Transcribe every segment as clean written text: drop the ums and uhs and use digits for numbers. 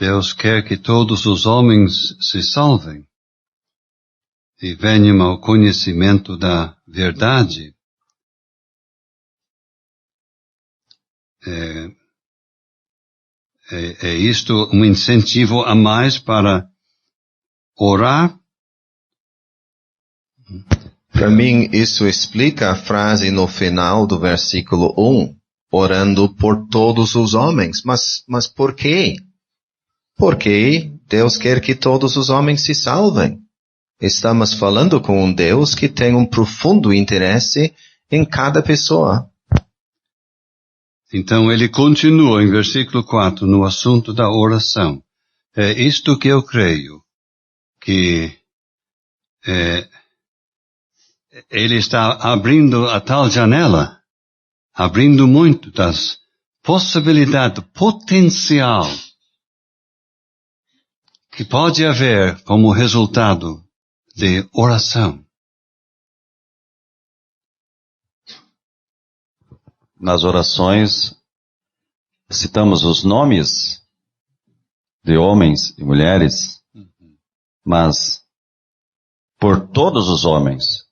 Deus quer que todos os homens se salvem e venham ao conhecimento da verdade. É isto um incentivo a mais para orar? Para mim, isso explica a frase no final do versículo 1, orando por todos os homens. Mas por quê? Porque Deus quer que todos os homens se salvem. Estamos falando com um Deus que tem um profundo interesse em cada pessoa. Então ele continua em versículo 4, no assunto da oração. É isto que eu creio, que ele está abrindo a tal janela, abrindo muito das possibilidades, do potencial que pode haver como resultado de oração. Nas orações, citamos os nomes de homens e mulheres, mas por todos os homens.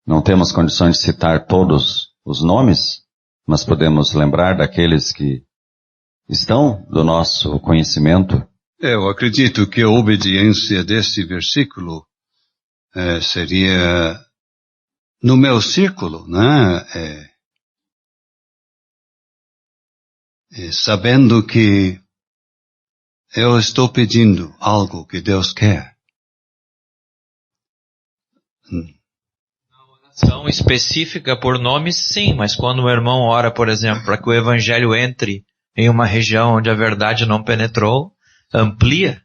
Não temos condições de citar todos os nomes, mas podemos lembrar daqueles que estão do nosso conhecimento. Eu acredito que a obediência desse versículo seria no meu círculo, né? Sabendo que eu estou pedindo algo que Deus quer. Oração específica por nomes, sim, mas quando o irmão ora, por exemplo, para que o evangelho entre em uma região onde a verdade não penetrou, amplia.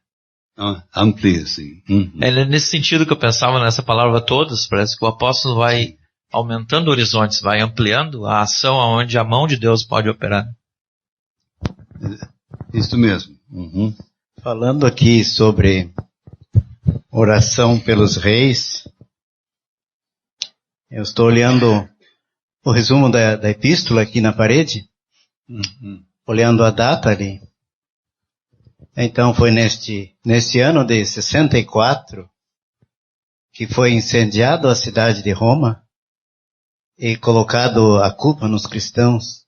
Amplia, sim. Uhum. É nesse sentido que eu pensava nessa palavra todos. Parece que o apóstolo vai aumentando horizontes, vai ampliando a ação aonde a mão de Deus pode operar. Isso mesmo. Uhum. Falando aqui sobre oração pelos reis, eu estou olhando o resumo da epístola aqui na parede, olhando a data ali. Então foi neste ano de 64 que foi incendiado a cidade de Roma e colocado a culpa nos cristãos.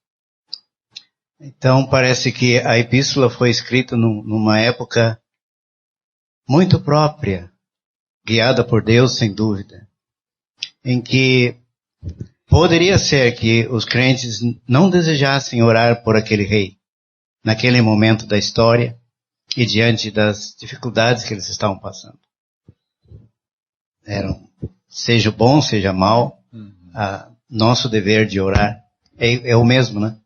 Então parece que a epístola foi escrita numa época muito própria, guiada por Deus sem dúvida, em que poderia ser que os crentes não desejassem orar por aquele rei, naquele momento da história e diante das dificuldades que eles estavam passando. Seja bom, seja mal, nosso dever de orar é o mesmo, né?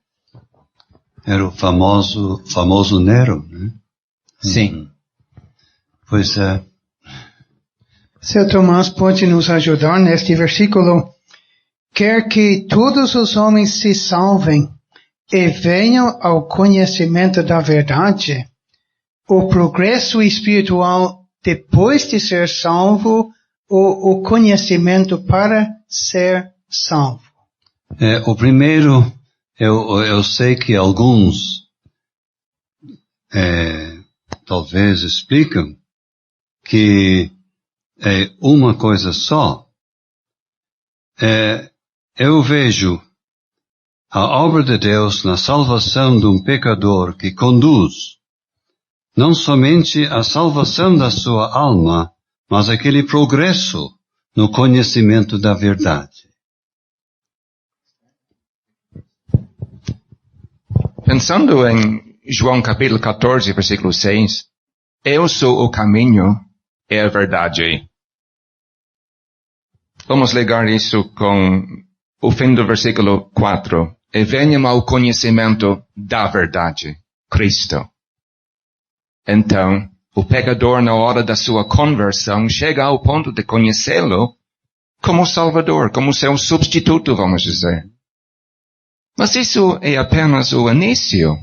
Era o famoso Nero, né? Sim. Pois é. Seu Tomás pode nos ajudar neste versículo. Quer que todos os homens se salvem e venham ao conhecimento da verdade. O progresso espiritual depois de ser salvo ou o conhecimento para ser salvo? O primeiro, eu sei que alguns talvez explicam que é uma coisa só. Eu vejo a obra de Deus na salvação de um pecador que conduz não somente a salvação da sua alma, mas aquele progresso no conhecimento da verdade. Pensando em João capítulo 14, versículo 6, eu sou o caminho e a verdade. Vamos ligar isso com o fim do versículo 4. E venham ao conhecimento da verdade, Cristo. Então, o pecador na hora da sua conversão chega ao ponto de conhecê-lo como Salvador, como seu substituto, vamos dizer. Mas isso é apenas o início.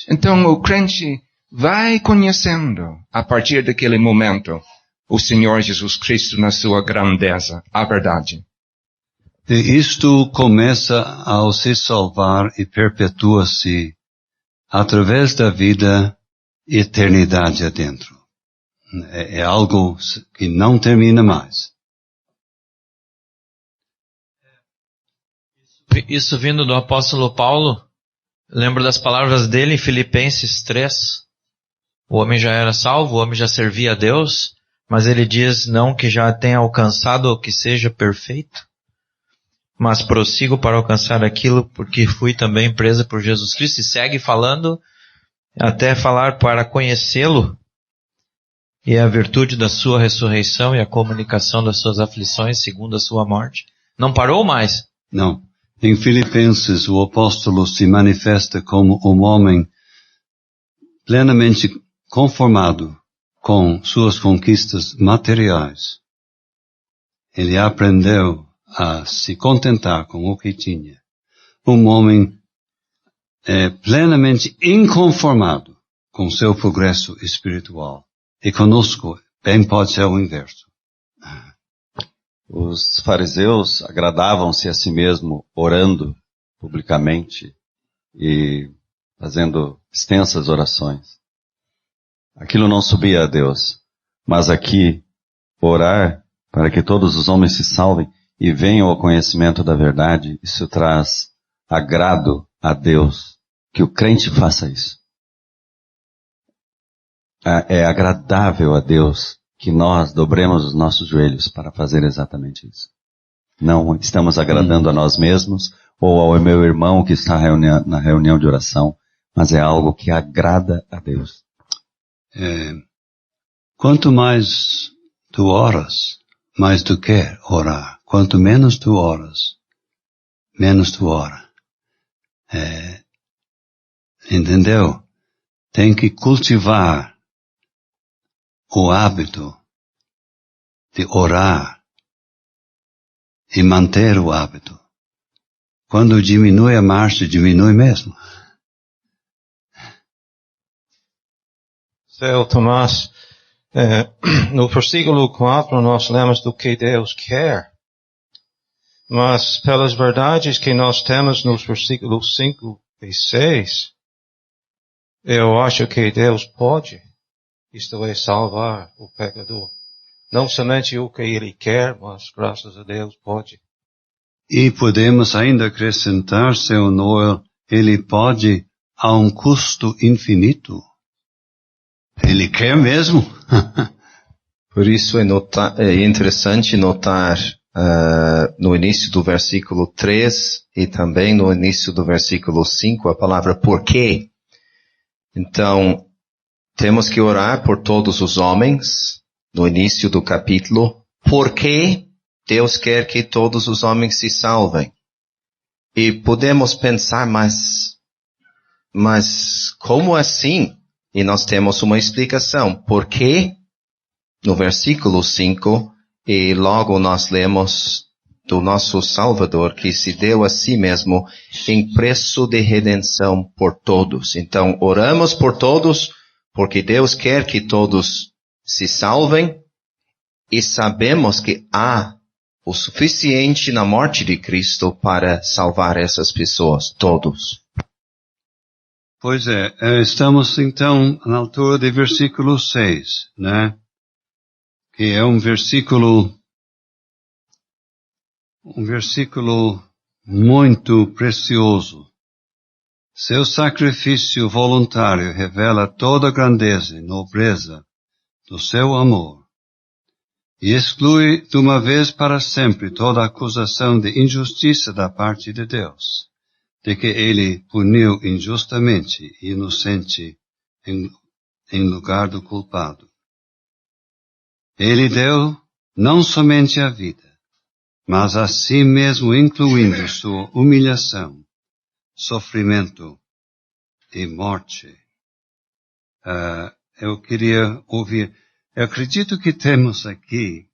Então o crente vai conhecendo, a partir daquele momento, o Senhor Jesus Cristo na sua grandeza, a verdade. E isto começa ao se salvar e perpetua-se através da vida eternidade adentro. É algo que não termina mais. Isso vindo do apóstolo Paulo, lembro das palavras dele em Filipenses 3. O homem já era salvo, o homem já servia a Deus, mas ele diz não que já tenha alcançado ou que seja perfeito, mas prossigo para alcançar aquilo porque fui também preso por Jesus Cristo, e segue falando até falar para conhecê-lo e a virtude da sua ressurreição e a comunicação das suas aflições segundo a sua morte. Não parou mais. Não. Em Filipenses, o apóstolo se manifesta como um homem plenamente conformado com suas conquistas materiais. Ele aprendeu a se contentar com o que tinha. Um homem plenamente inconformado com seu progresso espiritual. E conosco bem pode ser o inverso. Os fariseus agradavam-se a si mesmo orando publicamente e fazendo extensas orações. Aquilo não subia a Deus, mas aqui orar para que todos os homens se salvem e venham ao conhecimento da verdade, isso traz agrado a Deus, que o crente faça isso. É agradável a Deus que nós dobremos os nossos joelhos para fazer exatamente isso. Não estamos agradando a nós mesmos ou ao meu irmão que está na reunião de oração, mas é algo que agrada a Deus. Quanto mais tu oras, mais tu quer orar. Quanto menos tu oras, menos tu ora. Entendeu? Tem que cultivar o hábito de orar e manter o hábito. Quando diminui a marcha, diminui mesmo. Seu Tomás, no versículo 4 nós lemos do que Deus quer, mas pelas verdades que nós temos nos versículos 5 e 6, eu acho que Deus pode, isto é, salvar o pecador. Não somente o que Ele quer, mas graças a Deus pode. E podemos ainda acrescentar, seu Noel, Ele pode a um custo infinito. Ele quer mesmo. Por isso é interessante notar no início do versículo 3 e também no início do versículo 5 a palavra por quê. Então, temos que orar por todos os homens no início do capítulo. Por que Deus quer que todos os homens se salvem? E podemos pensar, mas como assim? E nós temos uma explicação. Por quê? No versículo 5, e logo nós lemos do nosso Salvador, que se deu a si mesmo em preço de redenção por todos. Então, oramos por todos, porque Deus quer que todos se salvem, e sabemos que há o suficiente na morte de Cristo para salvar essas pessoas, todos. Pois é, estamos então na altura de versículo 6, né? Que é um versículo muito precioso. Seu sacrifício voluntário revela toda a grandeza e nobreza do seu amor e exclui de uma vez para sempre toda acusação de injustiça da parte de Deus, de que ele puniu injustamente e inocente em lugar do culpado. Ele deu não somente a vida, mas a si mesmo incluindo sua humilhação, sofrimento e morte. Eu queria ouvir, eu acredito que temos aqui,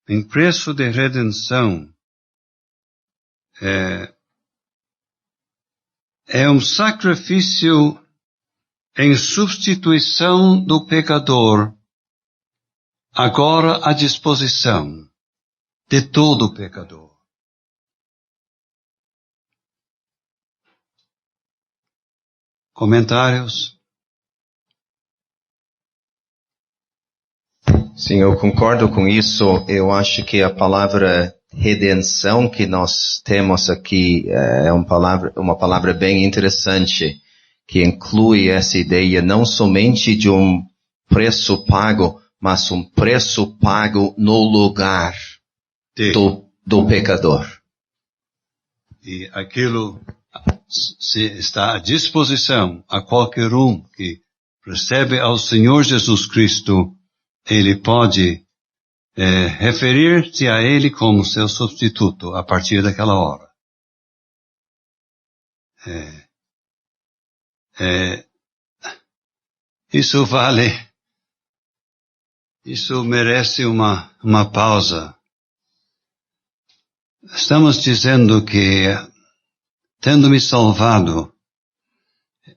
em preço de redenção, é um sacrifício em substituição do pecador, agora à disposição de todo pecador. Comentários? Sim, eu concordo com isso. Eu acho que a palavra redenção que nós temos aqui é uma palavra bem interessante, que inclui essa ideia não somente de um preço pago, mas um preço pago no lugar do pecador. E aquilo se está à disposição a qualquer um que recebe ao Senhor Jesus Cristo. Ele pode referir-se a Ele como seu substituto a partir daquela hora. Isso merece uma pausa. Estamos dizendo que, tendo me salvado,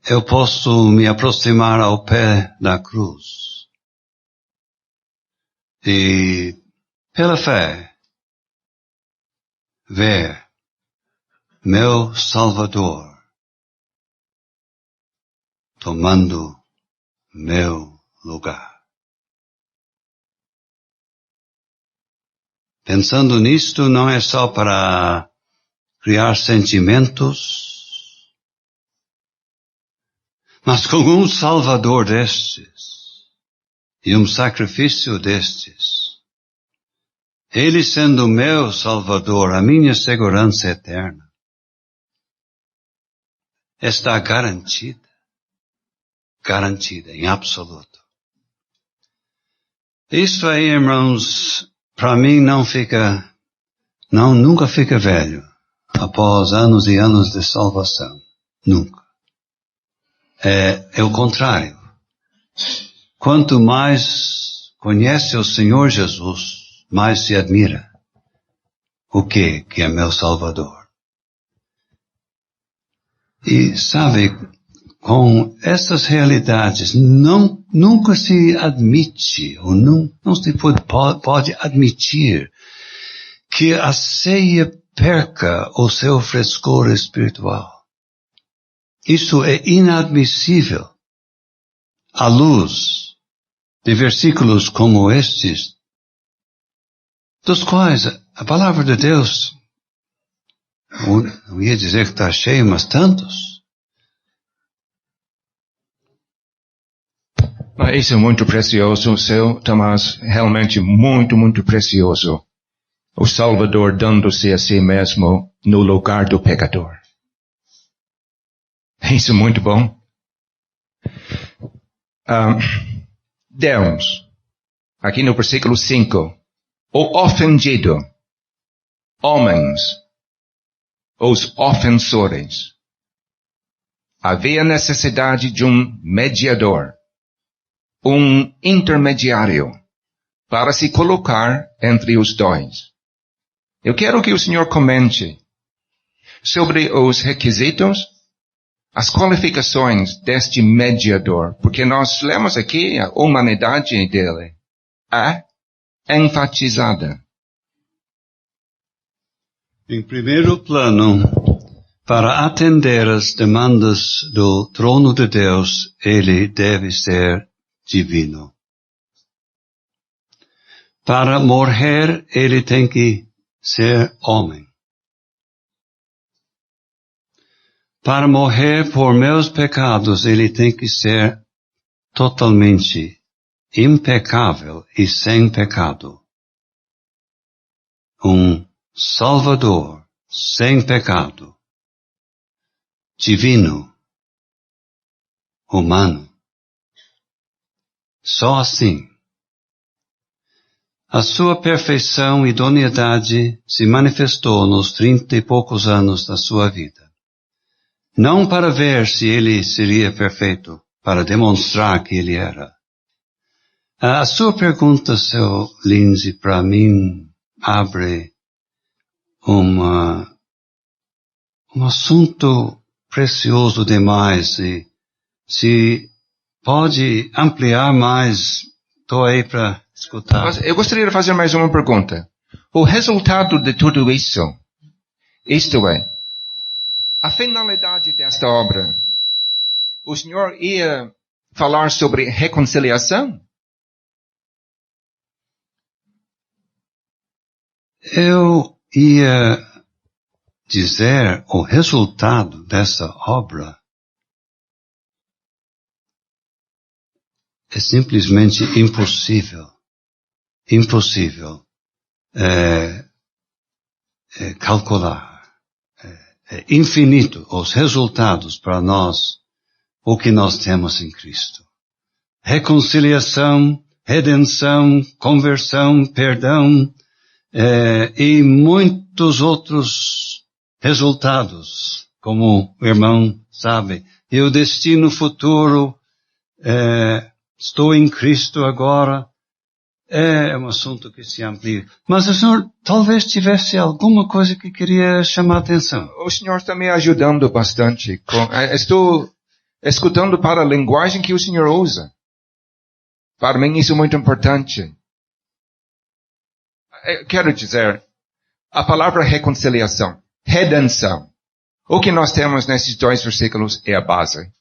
eu posso me aproximar ao pé da cruz. E, pela fé, ver meu Salvador tomando meu lugar. Pensando nisto, não é só para criar sentimentos, mas com um Salvador destes e um sacrifício destes, Ele sendo meu Salvador, a minha segurança eterna está garantida em absoluto. Isso aí, irmãos, para mim nunca fica velho, após anos e anos de salvação. Nunca. É o contrário. Quanto mais conhece o Senhor Jesus, mais se admira. O que é meu Salvador? E sabe, com essas realidades, nunca se admite, ou não se pode admitir que a ceia perca o seu frescor espiritual. Isso é inadmissível à luz de versículos como estes, dos quais a palavra de Deus, não ia dizer que está cheia, mas tantos. Isso é muito precioso, seu Tomás, realmente muito, muito precioso. O Salvador dando-se a si mesmo no lugar do pecador. Isso é muito bom. Deus, aqui no versículo 5, o ofendido, homens, os ofensores. Havia necessidade de um mediador, um intermediário, para se colocar entre os dois. Eu quero que o senhor comente sobre os requisitos, as qualificações deste mediador, porque nós lemos aqui a humanidade dele é enfatizada. Em primeiro plano, para atender as demandas do trono de Deus, ele deve ser divino. Para morrer, ele tem que ser homem. Para morrer por meus pecados, ele tem que ser totalmente impecável e sem pecado. Um Salvador sem pecado, divino, humano. Só assim. A sua perfeição e idoneidade se manifestou nos 30 e poucos anos da sua vida. Não para ver se ele seria perfeito, para demonstrar que ele era. A sua pergunta, seu Lindsay, para mim abre um assunto precioso demais. E se pode ampliar mais, estou aí para escutar. Mas eu gostaria de fazer mais uma pergunta. O resultado de tudo isso, isto é, a finalidade desta obra, o senhor ia falar sobre reconciliação? Eu ia dizer o resultado dessa obra é simplesmente impossível. Impossível calcular. É infinito os resultados para nós, o que nós temos em Cristo. Reconciliação, redenção, conversão, perdão, e muitos outros resultados, como o irmão sabe. E o destino futuro, estou em Cristo agora, é um assunto que se amplia. Mas o senhor talvez tivesse alguma coisa que queria chamar a atenção. O senhor está me ajudando bastante. Estou escutando para a linguagem que o senhor usa. Para mim isso é muito importante. Quero dizer, a palavra reconciliação, redenção. O que nós temos nesses 2 versículos é a base.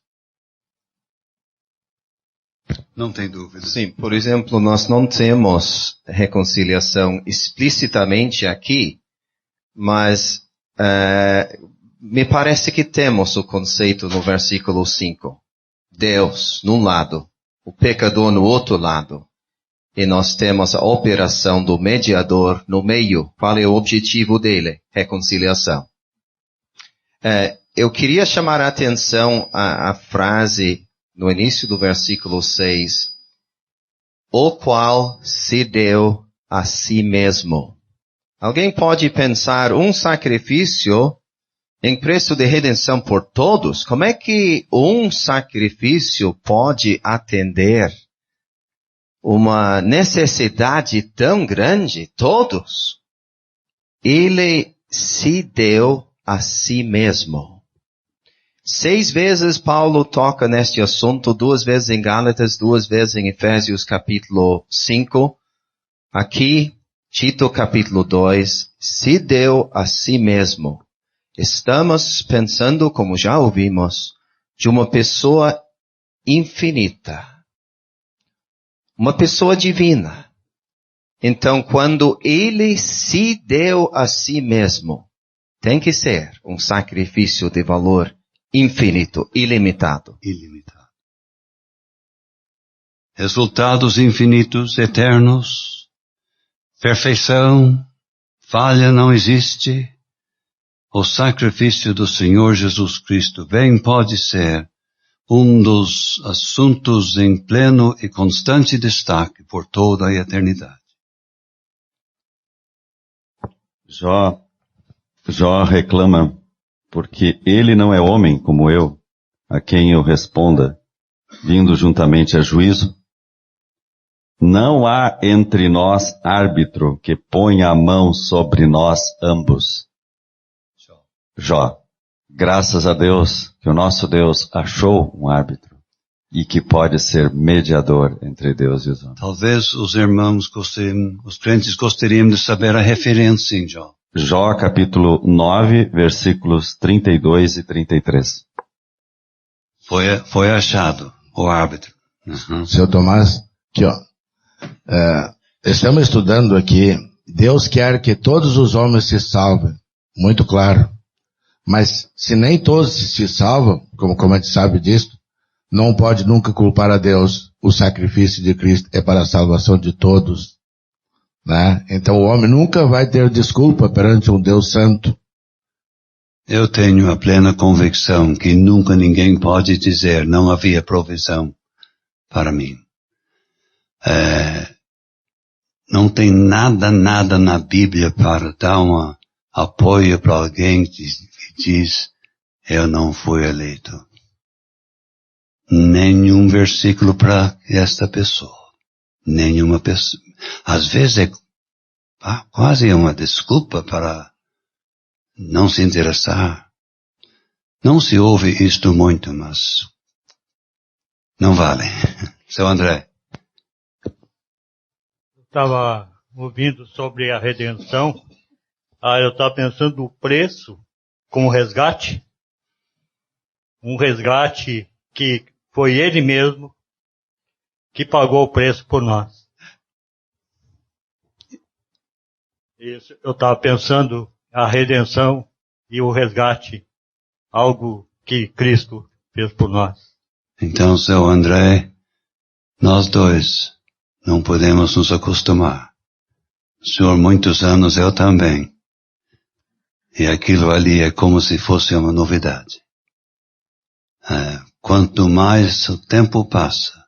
Não tem dúvida. Sim, por exemplo, nós não temos reconciliação explicitamente aqui, mas me parece que temos o conceito no versículo 5. Deus, num lado, o pecador no outro lado. E nós temos a operação do mediador no meio. Qual é o objetivo dele? Reconciliação. Eu queria chamar a atenção à frase no início do versículo 6, o qual se deu a si mesmo. Alguém pode pensar, um sacrifício em preço de redenção por todos? Como é que um sacrifício pode atender uma necessidade tão grande? Todos. Ele se deu a si mesmo. 6 vezes Paulo toca neste assunto, 2 vezes em Gálatas, 2 vezes em Efésios capítulo 5. Aqui, Tito capítulo 2, se deu a si mesmo. Estamos pensando, como já ouvimos, de uma pessoa infinita. Uma pessoa divina. Então, quando ele se deu a si mesmo, tem que ser um sacrifício de valor infinito, ilimitado. Ilimitado. Resultados infinitos, eternos. Perfeição, falha não existe. O sacrifício do Senhor Jesus Cristo bem pode ser um dos assuntos em pleno e constante destaque por toda a eternidade. Jó reclama, porque ele não é homem como eu, a quem eu responda, vindo juntamente a juízo. Não há entre nós árbitro que ponha a mão sobre nós ambos. Jó, graças a Deus que o nosso Deus achou um árbitro e que pode ser mediador entre Deus e os homens. Talvez os irmãos os crentes gostariam de saber a referência em Jó. Jó capítulo 9, versículos 32 e 33. Foi achado o árbitro. Uhum. Seu Tomás, aqui ó. Estamos estudando aqui, Deus quer que todos os homens se salvem. Muito claro. Mas se nem todos se salvam, como a gente sabe disso, não pode nunca culpar a Deus. O sacrifício de Cristo é para a salvação de todos. Né? Então o homem nunca vai ter desculpa perante um Deus santo. Eu tenho a plena convicção que nunca ninguém pode dizer não havia provisão para mim. Não tem nada na Bíblia para dar um apoio para alguém que diz eu não fui eleito. Nenhum versículo para esta pessoa. Nenhuma pessoa. Às vezes é quase uma desculpa para não se interessar. Não se ouve isto muito, mas não vale. Seu André. Estava ouvindo sobre a redenção. Eu estava pensando no preço com o resgate. Um resgate que foi ele mesmo que pagou o preço por nós. Isso, eu estava pensando a redenção e o resgate, algo que Cristo fez por nós. Então, seu André, nós dois não podemos nos acostumar. O senhor muitos anos, eu também. E aquilo ali é como se fosse uma novidade. Quanto mais o tempo passa,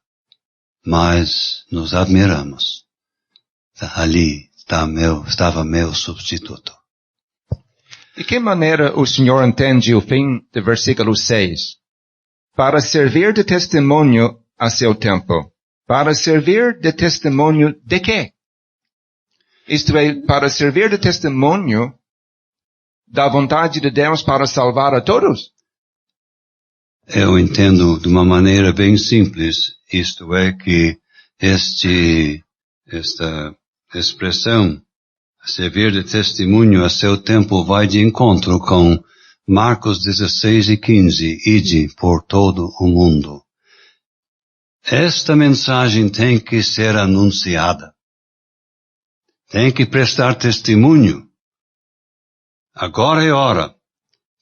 mais nos admiramos. Ali estava meu substituto. De que maneira o Senhor entende o fim do versículo 6? Para servir de testemunho a seu tempo. Para servir de testemunho de quê? Isto é, para servir de testemunho da vontade de Deus para salvar a todos? Eu entendo de uma maneira bem simples, isto é que esta expressão, servir de testemunho a seu tempo, vai de encontro com Marcos 16 e 15, ide por todo o mundo. Esta mensagem tem que ser anunciada. Tem que prestar testemunho. Agora é hora,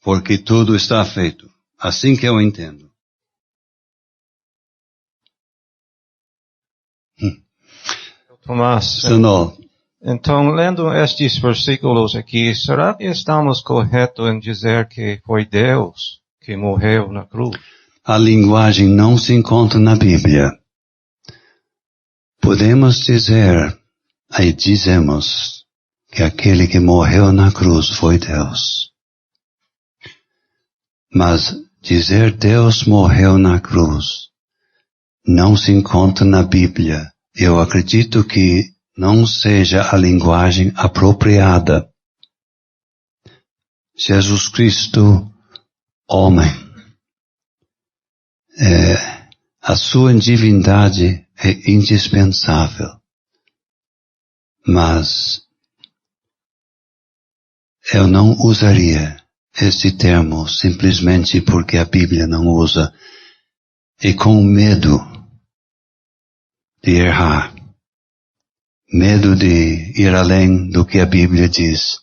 porque tudo está feito. Assim que eu entendo. Tomás, Senhor, então, lendo estes versículos aqui, será que estamos corretos em dizer que foi Deus que morreu na cruz? a linguagem não se encontra na Bíblia. Podemos dizer, aí dizemos, que aquele que morreu na cruz foi Deus. Mas dizer Deus morreu na cruz não se encontra na Bíblia. Eu acredito que não seja a linguagem apropriada. Jesus Cristo, homem, a sua divindade é indispensável. Mas eu não usaria este termo simplesmente porque a Bíblia não usa e com medo de errar, medo de ir além do que a Bíblia diz,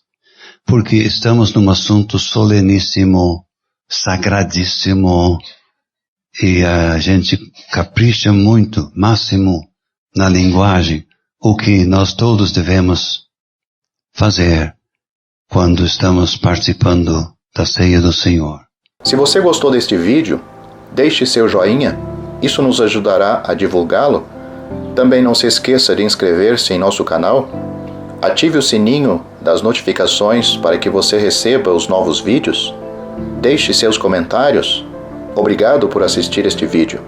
porque estamos num assunto soleníssimo, sagradíssimo, e a gente capricha muito, máximo, na linguagem, o que nós todos devemos fazer quando estamos participando da ceia do Senhor. Se você gostou deste vídeo, deixe seu joinha, isso nos ajudará a divulgá-lo. Também não se esqueça de inscrever-se em nosso canal, ative o sininho das notificações para que você receba os novos vídeos, deixe seus comentários. Obrigado por assistir este vídeo.